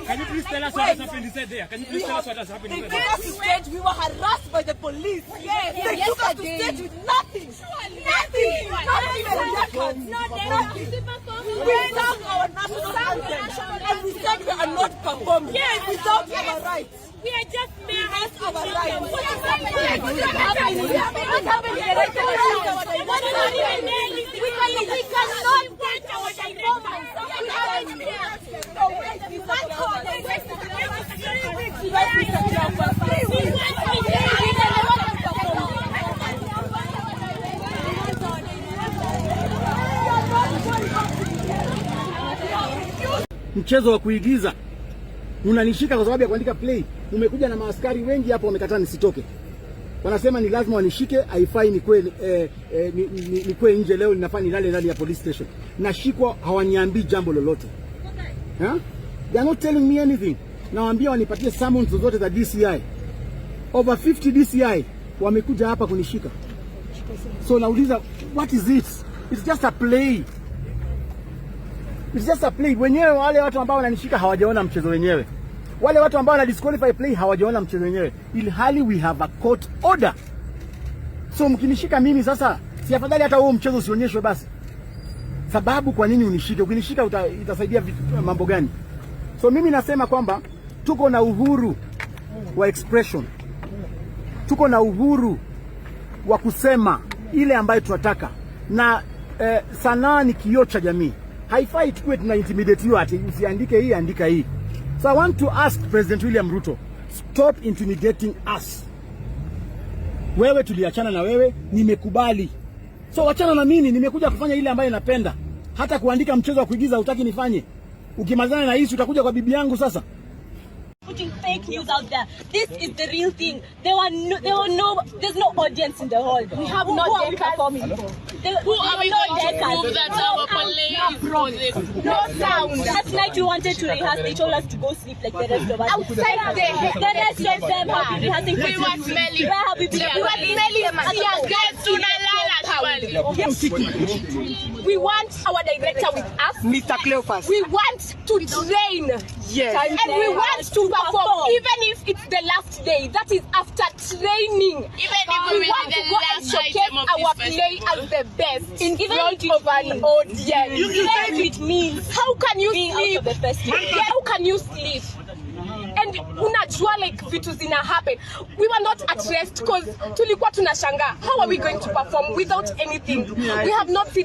Can you please tell us what has happened inside there? Can you please tell us what has happened inside there? They took us to stage, we were harassed by the police. Yes, they took us to stage with nothing. Nothing. Nothing. We sang our national anthem and we said we are not performing. Yes, we don't have a right. We are just mere That's our right. What is happening? What is happening? We cannot watch our performance. We haven't mchezo wa kuigiza. Unanishika kwa sababu ya kuandika play. Umekuja na maaskari wengi hapo wamekataa nisitoke. Wanasema ni lazima wanishike, haifai nikwe nje leo, ninafaa nilale ndani ya police station. Nashikwa, hawaniambii jambo lolote. They are not telling me anything. Nawaambia wanipatie summons zote za DCI. Over 50 DCI wamekuja hapa kunishika. So nauliza, what is it? It's just a play. It's just a play. Wenyewe wale watu ambao wananishika hawajaona mchezo wenyewe. Wale watu ambao wana disqualify play hawajaona mchezo wenyewe. Ilhali we have a court order. So mkinishika mimi sasa, si afadhali hata huo mchezo usionyeshwe basi? Sababu kwa nini unishike? Ukinishika itasaidia mambo gani? So mimi nasema kwamba tuko na uhuru wa expression. Tuko na uhuru wa kusema ile ambayo tunataka. Na sanaa ni kioo cha jamii. Haifai tukue tuna intimidate you ati usiandike hii, andika hii. So I want to ask President William Ruto, stop intimidating us. Wewe tuliachana na wewe, nimekubali. So wachana na mimi, nimekuja kufanya ile ambayo napenda. Hata kuandika mchezo wa kuigiza hutaki nifanye. Ukimalizana na hii utakuja kwa bibi yangu sasa. Putting fake news out there. This is the real thing. There's no audience in the hall. We have not been performing. Who are we going to prove that our play is no sound? Last night we wanted to rehearse. They told us to go sleep like the rest of us. Outside the rest of them have been rehearsing. We were smelling. Where have we been? We were smelling. We want our director with us. Mr. Cleopas. We want to train. Yes. And we want to perform, even if it's the last day. That is after training. Even if we want to go and showcase our play as the best in front of an audience. It means how can you sleep? How can you sleep? And unajua like vitu zina happen. We were not at rest because tulikuwa tunashanga. How are we going to perform without anything? We have not seen